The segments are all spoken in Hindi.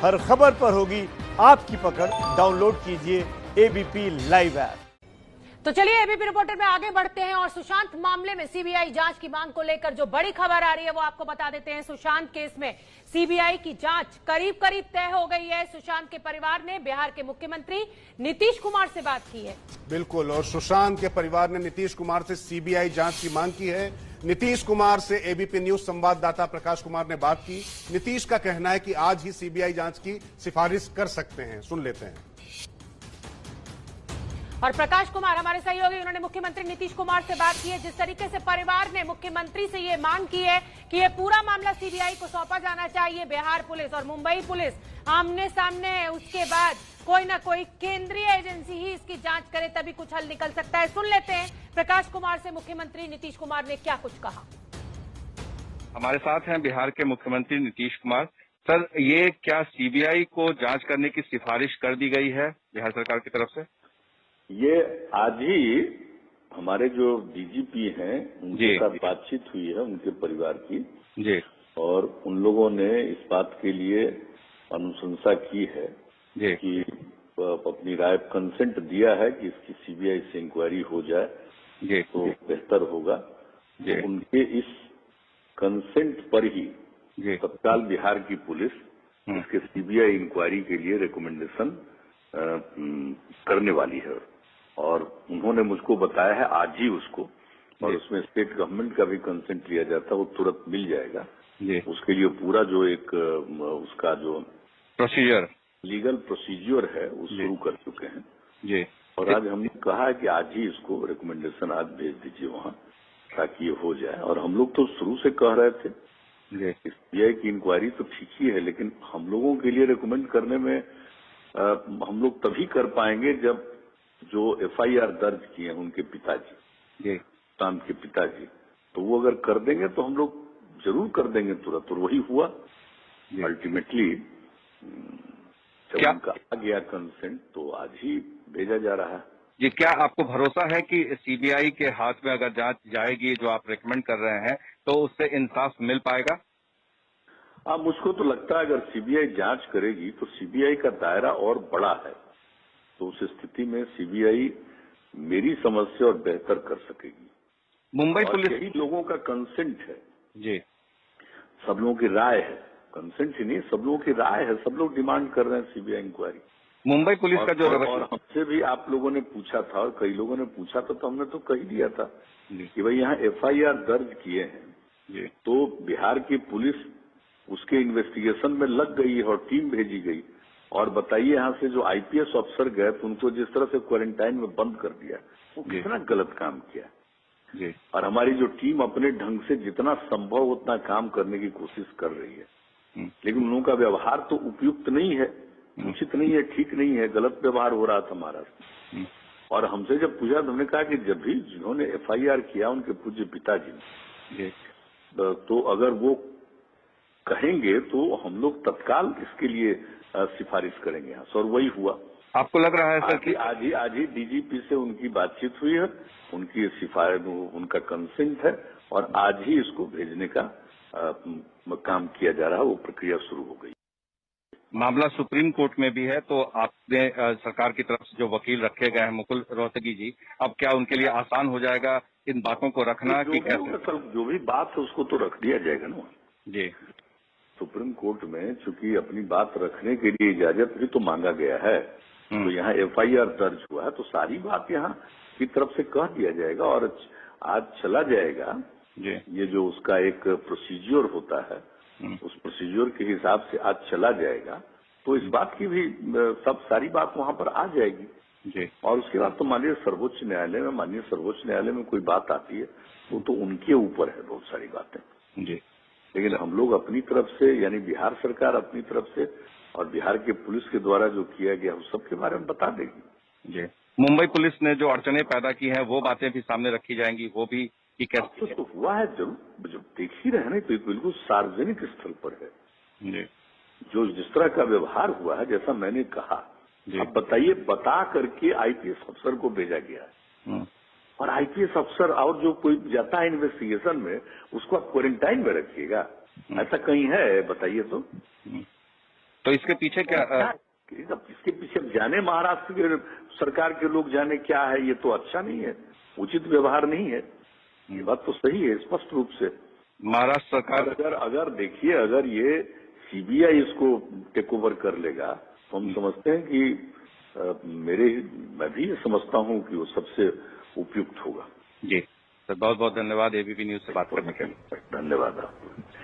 हर खबर पर होगी आपकी पकड़। डाउनलोड कीजिए एबीपी लाइव ऐप। तो चलिए एबीपी रिपोर्टर में आगे बढ़ते हैं और सुशांत मामले में सीबीआई जांच की मांग को लेकर जो बड़ी खबर आ रही है वो आपको बता देते हैं। सुशांत केस में सीबीआई की जांच करीब करीब तय हो गई है। सुशांत के परिवार ने बिहार के मुख्यमंत्री नीतीश कुमार से बात की है। बिल्कुल, और सुशांत के परिवार ने नीतीश कुमार से सीबीआई जांच की मांग की है। नीतीश कुमार से एबीपी न्यूज संवाददाता प्रकाश कुमार ने बात की। नीतीश का कहना है कि आज ही सीबीआई जांच की सिफारिश कर सकते हैं। सुन लेते हैं। और प्रकाश कुमार हमारे सहयोगी, उन्होंने मुख्यमंत्री नीतीश कुमार से बात की है। जिस तरीके से परिवार ने मुख्यमंत्री से ये मांग की है कि ये पूरा मामला सीबीआई को सौंपा जाना चाहिए, बिहार पुलिस और मुंबई पुलिस आमने सामने है, उसके बाद कोई ना कोई केंद्रीय एजेंसी ही इसकी जांच करे तभी कुछ हल निकल सकता है। सुन लेते हैं प्रकाश कुमार से मुख्यमंत्री नीतीश कुमार ने क्या कुछ कहा। हमारे साथ हैं बिहार के मुख्यमंत्री नीतीश कुमार। सर, ये क्या सीबीआई को जांच करने की सिफारिश कर दी गई है बिहार सरकार की तरफ से? ये आज ही हमारे जो डीजीपी हैं उनके साथ बातचीत हुई है, उनके परिवार की जी, और उन लोगों ने इस बात के लिए अनुशंसा की है जी, कि अपनी राय कंसेंट दिया है कि इसकी सीबीआई से इंक्वायरी हो जाए जी, तो बेहतर होगा। जी, तो उनके इस कंसेंट पर ही तत्काल बिहार की पुलिस इसके सीबीआई इंक्वायरी के लिए रिकमेंडेशन करने वाली है। और उन्होंने मुझको बताया है आज ही उसको, और उसमें स्टेट गवर्नमेंट का भी कंसेंट लिया जाता है, वो तुरंत मिल जाएगा। उसके लिए पूरा जो एक उसका जो प्रोसीजर, लीगल प्रोसीजर है वो शुरू कर चुके हैं जी। और आज हमने कहा है कि आज ही इसको रिकमेंडेशन आज भेज दीजिए वहाँ, ताकि ये हो जाए। और हम लोग तो शुरू से कह रहे थे सीबीआई की इंक्वायरी तो ठीक ही है, लेकिन हम लोगों के लिए रिकमेंड करने में हम लोग तभी कर पाएंगे जब जो एफआईआर दर्ज किए हैं उनके पिताजी, सुशांत के पिताजी, तो वो अगर कर देंगे तो हम लोग जरूर कर देंगे तुरंत। और वही हुआ अल्टीमेटली। जब उनका आ गया कंसेंट तो आज ही भेजा जा रहा है। जी, क्या आपको भरोसा है कि सीबीआई के हाथ में अगर जांच जाएगी जो आप रेकमेंड कर रहे हैं तो उससे इंसाफ मिल पाएगा? मुझको तो लगता है अगर सीबीआई जांच करेगी तो सीबीआई का दायरा और बड़ा है, तो उस स्थिति में सीबीआई मेरी समझ से और बेहतर कर सकेगी। मुंबई पुलिस, यही लोगों का कंसेंट है जी, सब लोगों की राय है, कंसेंट ही नहीं, सब लोगों की राय है, सब लोग डिमांड कर रहे हैं सीबीआई इंक्वायरी। मुंबई पुलिस का जो और हमसे भी आप लोगों ने पूछा था और कई लोगों ने पूछा था, तो हमने तो कह दिया था कि भाई यहाँ एफआईआर दर्ज किए हैं तो बिहार की पुलिस उसके इन्वेस्टिगेशन में लग गई है और टीम भेजी गई। और बताइए यहाँ से जो आईपीएस अफसर गए तो उनको जिस तरह से क्वारंटाइन में बंद कर दिया, वो कितना गलत काम किया। और हमारी जो टीम अपने ढंग से जितना संभव उतना काम करने की कोशिश कर रही है, लेकिन उन लोगों का व्यवहार तो उपयुक्त नहीं है, उचित नहीं है, ठीक नहीं है, गलत व्यवहार हो रहा था हमारा। और हमसे जब पूछा तो हमने कहा कि जब भी जिन्होंने एफआईआर किया उनके पूज्य पिताजी ने, तो अगर वो कहेंगे तो हम लोग तत्काल इसके लिए सिफारिश करेंगे यहाँ से। और वही हुआ। आपको लग रहा है सर कि आज ही डीजीपी से उनकी बातचीत हुई है, उनकी सिफारिश, उनका कंसेंट है और आज ही इसको भेजने का काम किया जा रहा है, वो प्रक्रिया शुरू हो गई। मामला सुप्रीम कोर्ट में भी है, तो आपने सरकार की तरफ से जो वकील रखे गए हैं मुकुल रोहतगी जी, अब क्या उनके लिए आसान हो जाएगा इन बातों को रखना? तो जो भी बात है उसको तो रख दिया जाएगा ना जी। सुप्रीम कोर्ट में चूंकि अपनी बात रखने के लिए इजाजत भी तो मांगा गया है, तो यहाँ एफआईआर दर्ज हुआ है तो सारी बात यहाँ की तरफ से कह दिया जाएगा और आज चला जाएगा। ये जो उसका एक प्रोसीजर होता है, उस प्रोसीजर के हिसाब से आज चला जाएगा, तो इस बात की भी सब सारी बात वहाँ पर आ जाएगी। और उसके बाद तो माननीय सर्वोच्च न्यायालय में कोई बात आती है तो उनके ऊपर है बहुत सारी बातें। लेकिन हम लोग अपनी तरफ से, यानी बिहार सरकार अपनी तरफ से और बिहार के पुलिस के द्वारा जो किया गया उस सब के बारे में बता देगी। मुंबई पुलिस ने जो अड़चने पैदा की हैं वो बातें भी सामने रखी जाएंगी, वो भी कैसे? तो हुआ है जरूर, जब देख ही रहे हैं तो बिल्कुल सार्वजनिक स्थल पर है जो जिस तरह का व्यवहार हुआ है, जैसा मैंने कहा। अब बताइए, बता करके आईपीएस अफसर को भेजा गया है और आईपीएस अफसर और जो कोई जाता है इन्वेस्टिगेशन में उसको आप क्वारंटाइन में रखिएगा, ऐसा कहीं है? बताइए तो। तो इसके पीछे क्या इसके पीछे जाने महाराष्ट्र के सरकार के लोग जाने क्या है, ये तो अच्छा नहीं है, उचित व्यवहार नहीं है। ये बात तो सही है स्पष्ट रूप से। महाराष्ट्र सरकार अगर देखिए, अगर ये सीबीआई इसको टेक ओवर कर लेगा तो हम समझते हैं कि मैं भी ये समझता हूं कि वो सबसे उपयुक्त होगा। जी सर, बहुत बहुत धन्यवाद एबीपी न्यूज से बात करने के लिए। धन्यवाद आपको।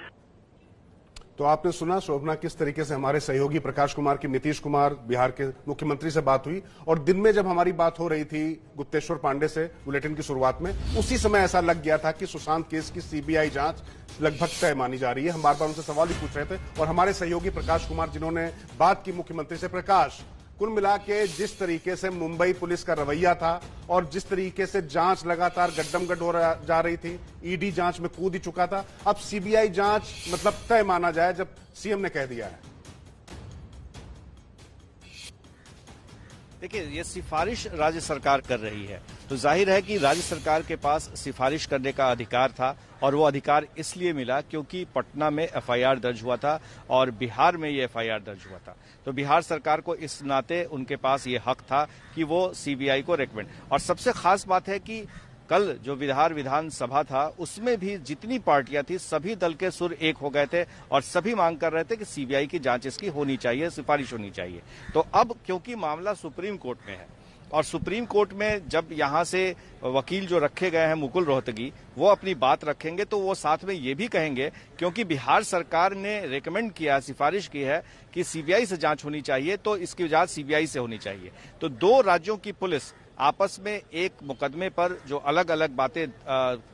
तो आपने सुना शोभना किस तरीके से हमारे सहयोगी प्रकाश कुमार की नीतीश कुमार बिहार के मुख्यमंत्री से बात हुई, और दिन में जब हमारी बात हो रही थी गुप्तेश्वर पांडे से बुलेटिन की शुरुआत में, उसी समय ऐसा लग गया था कि सुशांत केस की सीबीआई जांच लगभग तय मानी जा रही है। हम बार बार उनसे सवाल भी पूछ रहे थे, और हमारे सहयोगी प्रकाश कुमार जिन्होंने बात की मुख्यमंत्री से, प्रकाश कुल मिला के जिस तरीके से मुंबई पुलिस का रवैया था और जिस तरीके से जांच लगातार गड्डमगड्ड हो जा रही थी, ईडी जांच में कूद ही चुका था, अब सीबीआई जांच मतलब तय माना जाए जब सीएम ने कह दिया है। देखिए, ये सिफारिश राज्य सरकार कर रही है, तो जाहिर है कि राज्य सरकार के पास सिफारिश करने का अधिकार था, और वो अधिकार इसलिए मिला क्योंकि पटना में एफआईआर दर्ज हुआ था और बिहार में ये एफआईआर दर्ज हुआ था। तो बिहार सरकार को इस नाते उनके पास ये हक था कि वो सीबीआई को रेकमेंड। और सबसे खास बात है कि कल जो बिहार विधानसभा था उसमें भी जितनी पार्टियां थी सभी दल के सुर एक हो गए थे और सभी मांग कर रहे थे कि सीबीआई की जांच इसकी होनी चाहिए, सिफारिश होनी चाहिए। तो अब क्योंकि मामला सुप्रीम कोर्ट में है और सुप्रीम कोर्ट में जब यहां से वकील जो रखे गए हैं मुकुल रोहतगी, वो अपनी बात रखेंगे तो वो साथ में ये भी कहेंगे, क्योंकि बिहार सरकार ने रेकमेंड किया, सिफारिश की है कि सीबीआई से जांच होनी चाहिए, तो इसकी जांच सीबीआई से होनी चाहिए। तो दो राज्यों की पुलिस आपस में एक मुकदमे पर जो अलग अलग बातें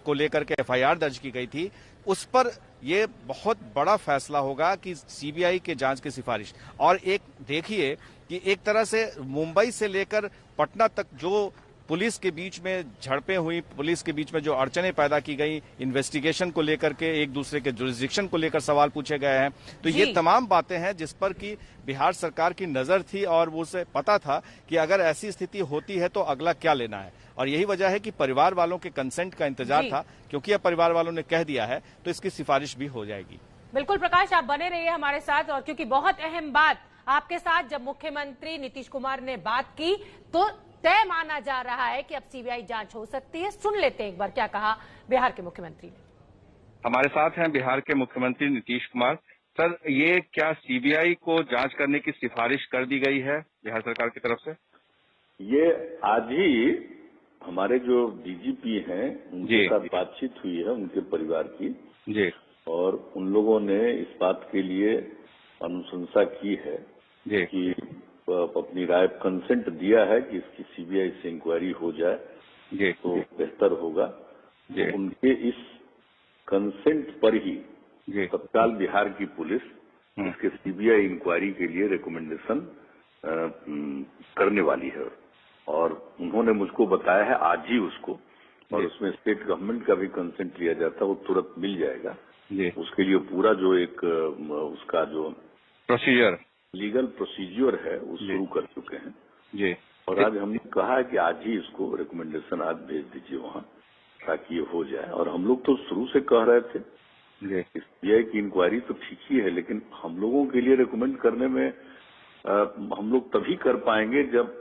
को लेकर के एफआईआर दर्ज की गई थी, उस पर यह बहुत बड़ा फैसला होगा कि सीबीआई के जांच की सिफारिश। और एक देखिए कि एक तरह से मुंबई से लेकर पटना तक जो पुलिस के बीच में झड़पें हुई, पुलिस के बीच में जो अड़चनें पैदा की गई, इन्वेस्टिगेशन को लेकर के, एक दूसरे के जुरिस्डिक्शन को लेकर सवाल पूछे गए हैं, तो ये तमाम बातें हैं जिस पर कि बिहार सरकार की नजर थी और उसे पता था कि अगर ऐसी स्थिति होती है तो अगला क्या लेना है। और यही वजह है कि परिवार वालों के कंसेंट का इंतजार था, क्योंकि अब परिवार वालों ने कह दिया है तो इसकी सिफारिश भी हो जाएगी। बिल्कुल प्रकाश, आप बने रहिए हमारे साथ, और क्योंकि बहुत अहम बात आपके साथ जब मुख्यमंत्री नीतीश कुमार ने बात की तो तय माना जा रहा है कि अब सीबीआई जांच हो सकती है। सुन लेते हैं एक बार क्या कहा बिहार के मुख्यमंत्री ने। हमारे साथ हैं बिहार के मुख्यमंत्री नीतीश कुमार। सर, ये क्या सीबीआई को जांच करने की सिफारिश कर दी गई है बिहार सरकार की तरफ से? ये आज ही हमारे जो डीजीपी हैं उनके साथ बातचीत हुई है, उनके परिवार की जी, और उन लोगों ने इस बात के लिए अनुशंसा की है जी कि अपनी राय कंसेंट दिया है कि इसकी सीबीआई से इंक्वायरी हो जाए जी, तो बेहतर होगा। जी, तो उनके इस कंसेंट पर ही तत्काल बिहार की पुलिस इसके सीबीआई इंक्वायरी के लिए रिकमेंडेशन करने वाली है, और उन्होंने मुझको बताया है आज ही उसको, और उसमें स्टेट गवर्नमेंट का भी कंसेंट लिया जाता है, वो तुरंत मिल जाएगा। उसके लिए पूरा जो एक उसका जो प्रोसीजर, लीगल प्रोसीजर है वो शुरू कर चुके हैं जी। और आज हमने कहा है कि आज ही इसको रिकमेंडेशन आज भेज दीजिए वहां, ताकि ये हो जाए। और हम लोग तो शुरू से कह रहे थे सीबीआई की इंक्वायरी तो ठीक ही है, लेकिन हम लोगों के लिए रिकमेंड करने में हम लोग तभी कर पाएंगे जब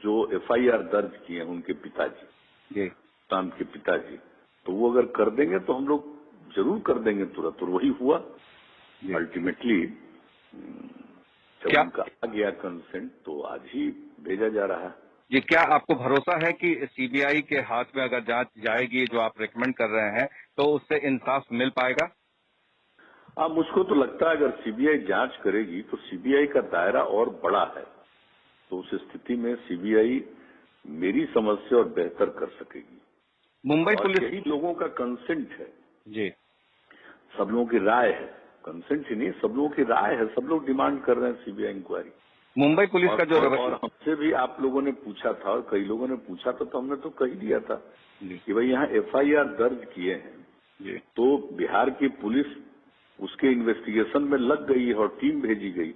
जो एफआईआर दर्ज किए हैं उनके पिताजी, शाम के पिताजी, तो वो अगर कर देंगे तो हम लोग जरूर कर देंगे तुरंत, और वही हुआ अल्टीमेटली। जब उनका आ गया कंसेंट तो आज ही भेजा जा रहा है। ये क्या आपको भरोसा है कि सीबीआई के हाथ में अगर जांच जाएगी जो आप रेकमेंड कर रहे हैं तो उससे इंसाफ मिल पाएगा? मुझको तो लगता है अगर सीबीआई जांच करेगी तो सीबीआई का दायरा और बड़ा है, तो उस स्थिति में सीबीआई मेरी समझ से और बेहतर कर सकेगी। मुंबई पुलिस, यही लोगों का कंसेंट है जी, सब लोगों की राय है, कंसेंट ही नहीं, सब लोगों की राय है, सब लोग डिमांड कर रहे हैं सीबीआई इंक्वायरी। मुंबई पुलिस का जो और हमसे भी आप लोगों ने पूछा था और कई लोगों ने पूछा था, तो हमने तो कह दिया था कि भाई यहाँ एफआईआर दर्ज किए हैं तो बिहार की पुलिस उसके इन्वेस्टिगेशन में लग गई है और टीम भेजी गई,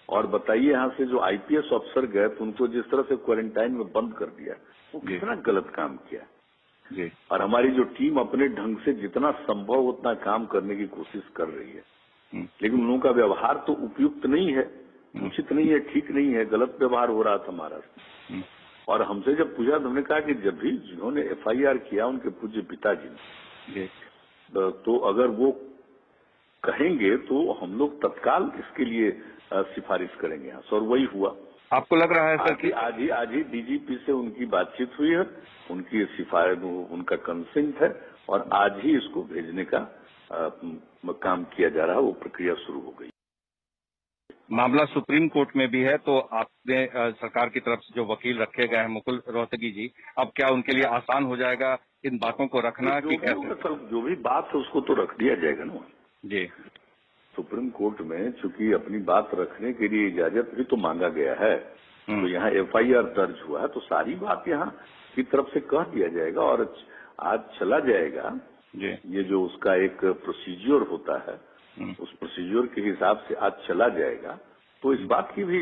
और बताइए यहाँ से जो आईपीएस अफसर गए तो उनको जिस तरह से क्वारंटाइन में बंद कर दिया, वो कितना गलत काम किया जी। और हमारी जो टीम अपने ढंग से जितना संभव उतना काम करने की कोशिश कर रही है, लेकिन उन लोगों का व्यवहार तो उपयुक्त नहीं है। उचित नहीं है, ठीक नहीं है, गलत व्यवहार हो रहा था महाराष्ट्र में। और हमसे जब पूछा तो हमने कहा कि जब भी जिन्होंने FIR किया उनके पूज्य पिताजी ने, तो अगर वो कहेंगे तो हम लोग तत्काल इसके लिए सिफारिश करेंगे यहाँ से, और वही हुआ। आपको लग रहा है सर कि आज ही DGP से उनकी बातचीत हुई है, उनकी सिफारिश, उनका कंसेंट है, और आज ही इसको भेजने का काम किया जा रहा है, वो प्रक्रिया शुरू हो गई। मामला सुप्रीम कोर्ट में भी है, तो आपने सरकार की तरफ से जो वकील रखे गए हैं मुकुल रोहतगी जी, अब क्या उनके लिए आसान हो जाएगा इन बातों को रखना कि कैसे? जो भी बात है उसको तो रख दिया जाएगा ना जी। सुप्रीम कोर्ट में चूंकि अपनी बात रखने के लिए इजाजत भी तो मांगा गया है, तो यहाँ FIR दर्ज हुआ है, तो सारी बात यहाँ की तरफ से कह दिया जाएगा और आज चला जाएगा जी। ये जो उसका एक प्रोसीजर होता है, उस प्रोसीजर के हिसाब से आज चला जाएगा, तो इस बात की भी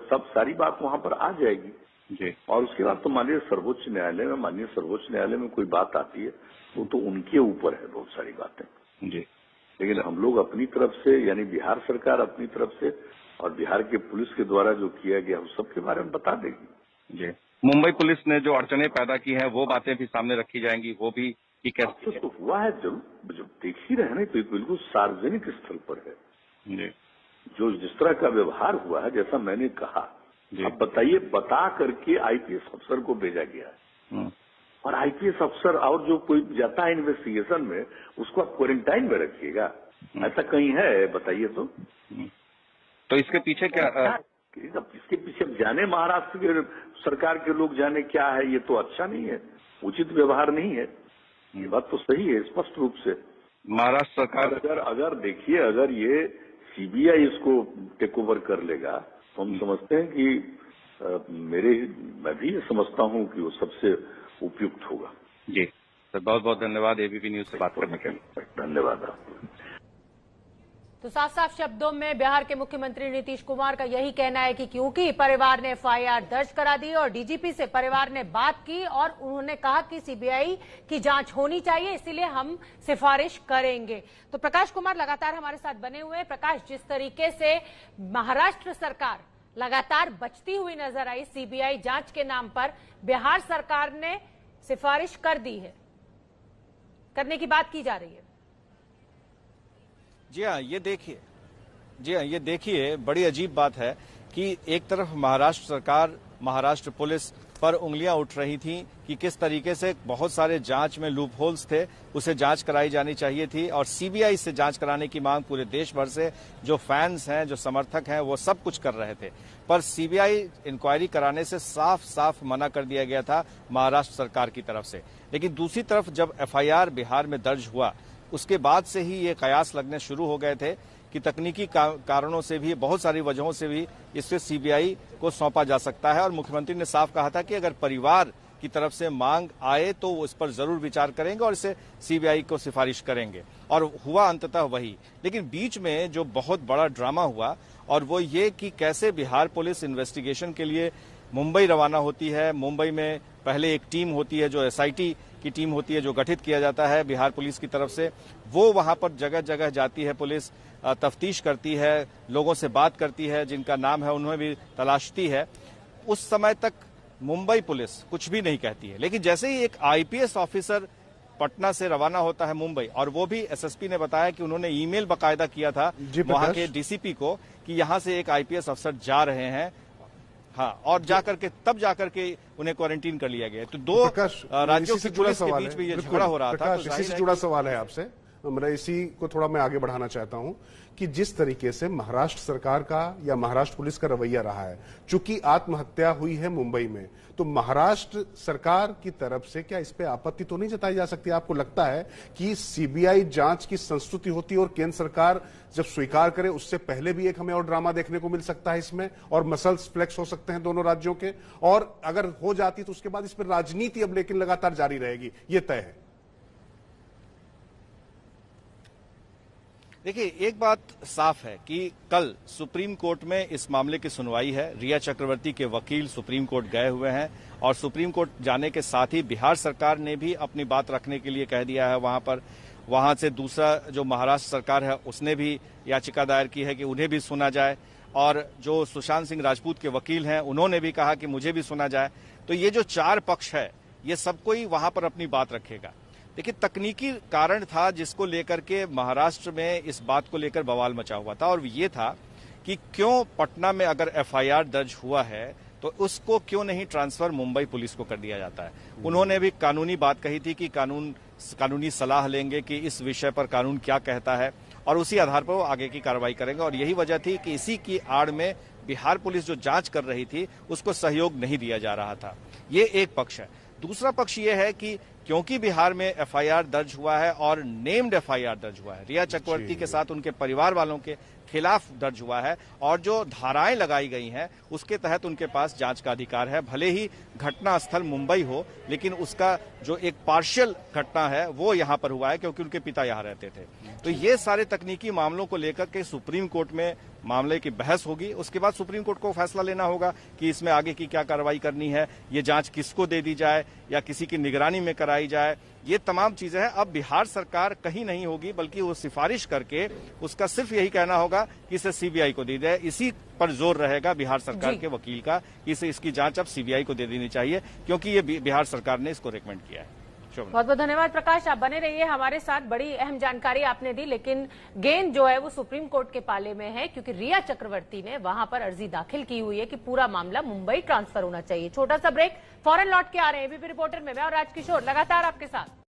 सब सारी बात वहां पर आ जाएगी जी। और उसके बाद तो माननीय सर्वोच्च न्यायालय में कोई बात आती है, वो तो उनके ऊपर है बहुत सारी बातें जी। लेकिन हम लोग अपनी तरफ से, यानी बिहार सरकार अपनी तरफ से और बिहार के पुलिस के द्वारा जो किया गया उस सब के बारे में बता देगी जी। मुंबई पुलिस ने जो अड़चने पैदा की हैं वो बातें भी सामने रखी जाएंगी, वो भी कि कैसे तो हुआ है, जरूर देख ही रहे हैं, तो बिल्कुल सार्वजनिक स्थल पर है जी। जो जिस तरह का व्यवहार हुआ है, जैसा मैंने कहा, अब बताइए, बता करके IPS अफसर को भेजा गया है, और IPS अफसर और जो कोई जाता है इन्वेस्टिगेशन में उसको आप क्वारंटाइन में रखिएगा, ऐसा कहीं है? बताइए तो इसके पीछे क्या इसके पीछे जाने महाराष्ट्र के सरकार के लोग जाने क्या है, ये तो अच्छा नहीं है, उचित व्यवहार नहीं है। ये बात तो सही है स्पष्ट रूप से। महाराष्ट्र सरकार अगर देखिए, अगर ये CBI इसको टेक ओवर कर लेगा तो हम समझते हैं कि मैं भी ये समझता हूं कि वो सबसे उपयुक्त होगा। जी सर, बहुत बहुत धन्यवाद ABP न्यूज से बात करने के लिए। धन्यवाद आपको। तो साफ साफ शब्दों में बिहार के मुख्यमंत्री नीतीश कुमार का यही कहना है कि क्योंकि परिवार ने FIR दर्ज करा दी और DGP से परिवार ने बात की और उन्होंने कहा कि CBI की जांच होनी चाहिए, इसीलिए हम सिफारिश करेंगे। तो प्रकाश कुमार लगातार हमारे साथ बने हुए हैं। प्रकाश, जिस तरीके से महाराष्ट्र सरकार लगातार बचती हुई नजर आई CBI जांच के नाम पर, बिहार सरकार ने सिफारिश कर दी है, करने की बात की जा रही है। जी हाँ, ये देखिए बड़ी अजीब बात है कि एक तरफ महाराष्ट्र सरकार, महाराष्ट्र पुलिस पर उंगलियां उठ रही थी कि किस तरीके से बहुत सारे जांच में लूप होल्स थे, उसे जांच कराई जानी चाहिए थी, और CBI से जांच कराने की मांग पूरे देश भर से जो फैंस हैं, जो समर्थक हैं, वो सब कुछ कर रहे थे। पर CBI इंक्वायरी कराने से साफ साफ मना कर दिया गया था महाराष्ट्र सरकार की तरफ से। लेकिन दूसरी तरफ जब FIR बिहार में दर्ज हुआ, उसके बाद से ही ये कयास लगने शुरू हो गए थे कि तकनीकी कारणों से भी, बहुत सारी वजहों से भी इसे CBI को सौंपा जा सकता है। और मुख्यमंत्री ने साफ कहा था कि अगर परिवार की तरफ से मांग आए तो वो इस पर जरूर विचार करेंगे और इसे CBI को सिफारिश करेंगे, और हुआ अंततः वही। लेकिन बीच में जो बहुत बड़ा ड्रामा हुआ, और वो ये कि कैसे बिहार पुलिस इन्वेस्टिगेशन के लिए मुंबई रवाना होती है। मुंबई में पहले एक टीम होती है, जो SIT की टीम होती है, जो गठित किया जाता है बिहार पुलिस की तरफ से। वो वहां पर जगह जगह जाती है, पुलिस तफ्तीश करती है, लोगों से बात करती है, जिनका नाम है उन्हें भी तलाशती है। उस समय तक मुंबई पुलिस कुछ भी नहीं कहती है। लेकिन जैसे ही एक IPS ऑफिसर पटना से रवाना होता है मुंबई, और वो भी SSP ने बताया कि उन्होंने ईमेल बाकायदा किया था वहां के DCP को कि यहां से एक IPS अफसर जा रहे हैं, हाँ, और तब जाकर के उन्हें क्वारंटीन कर लिया गया। तो दो राज्यों की पुलिस के बीच में ये झगड़ा हो रहा था। इसी से जुड़ा सवाल है आपसे, मैं इसी को थोड़ा मैं आगे बढ़ाना चाहता हूं कि जिस तरीके से महाराष्ट्र सरकार का या महाराष्ट्र पुलिस का रवैया रहा है, चूंकि आत्महत्या हुई है मुंबई में, तो महाराष्ट्र सरकार की तरफ से क्या इस पे आपत्ति तो नहीं जताई जा सकती? आपको लगता है कि CBI जांच की संस्तुति होती है और केंद्र सरकार जब स्वीकार करे उससे पहले भी एक हमें और ड्रामा देखने को मिल सकता है इसमें, और मसल्स फ्लेक्स हो सकते हैं दोनों राज्यों के, और अगर हो जाती तो उसके बाद इस पर राजनीति अब लेकिन लगातार जारी रहेगी, ये तय है? देखिए, एक बात साफ है कि कल सुप्रीम कोर्ट में इस मामले की सुनवाई है। रिया चक्रवर्ती के वकील सुप्रीम कोर्ट गए हुए हैं, और सुप्रीम कोर्ट जाने के साथ ही बिहार सरकार ने भी अपनी बात रखने के लिए कह दिया है वहां पर। वहां से दूसरा जो महाराष्ट्र सरकार है उसने भी याचिका दायर की है कि उन्हें भी सुना जाए। और जो सुशांत सिंह राजपूत के वकील हैं उन्होंने भी कहा कि मुझे भी सुना जाए। तो ये जो 4 पक्ष है ये सब कोई वहां पर अपनी बात रखेगा। देखिए, तकनीकी कारण था जिसको लेकर के महाराष्ट्र में इस बात को लेकर बवाल मचा हुआ था, और ये था कि क्यों पटना में अगर एफआईआर दर्ज हुआ है तो उसको क्यों नहीं ट्रांसफर मुंबई पुलिस को कर दिया जाता है। उन्होंने भी कानूनी बात कही थी कि कानूनी सलाह लेंगे कि इस विषय पर कानून क्या कहता है और उसी आधार पर वो आगे की कार्रवाई करेंगे। और यही वजह थी कि इसी की आड़ में बिहार पुलिस जो जांच कर रही थी उसको सहयोग नहीं दिया जा रहा था। ये एक पक्ष है। दूसरा पक्ष ये है कि क्योंकि बिहार में एफआईआर दर्ज हुआ है और नेम्ड एफआईआर दर्ज हुआ है, रिया चक्रवर्ती के साथ उनके परिवार वालों के खिलाफ दर्ज हुआ है और जो धाराएं लगाई गई हैं उसके तहत उनके पास जांच का अधिकार है। भले ही घटना स्थल मुंबई हो, लेकिन उसका जो एक पार्शियल घटना है वो यहां पर हुआ है क्योंकि उनके पिता यहां रहते थे। तो ये सारे तकनीकी मामलों को लेकर के सुप्रीम कोर्ट में मामले की बहस होगी। उसके बाद सुप्रीम कोर्ट को फैसला लेना होगा कि इसमें आगे की क्या कार्रवाई करनी है, ये जांच किसको दे दी जाए या किसी की निगरानी में कराई जाए। ये तमाम चीजें हैं। अब बिहार सरकार कहीं नहीं होगी, बल्कि वो सिफारिश करके उसका सिर्फ यही कहना होगा कि इसे सीबीआई को दी जाए। इसी पर जोर रहेगा बिहार सरकार के वकील का कि इसे इसकी जांच अब सीबीआई को दे देनी चाहिए, क्योंकि ये बिहार सरकार ने इसको रिकमेंड किया है। बहुत बहुत धन्यवाद प्रकाश, आप बने रहिए हमारे साथ। बड़ी अहम जानकारी आपने दी, लेकिन गेंद जो है वो सुप्रीम कोर्ट के पाले में है, क्योंकि रिया चक्रवर्ती ने वहां पर अर्जी दाखिल की हुई है कि पूरा मामला मुंबई ट्रांसफर होना चाहिए। छोटा सा ब्रेक, फौरन लौट के आ रहे हैं एबीपी रिपोर्टर में मैं और राजकिशोर लगातार आपके साथ।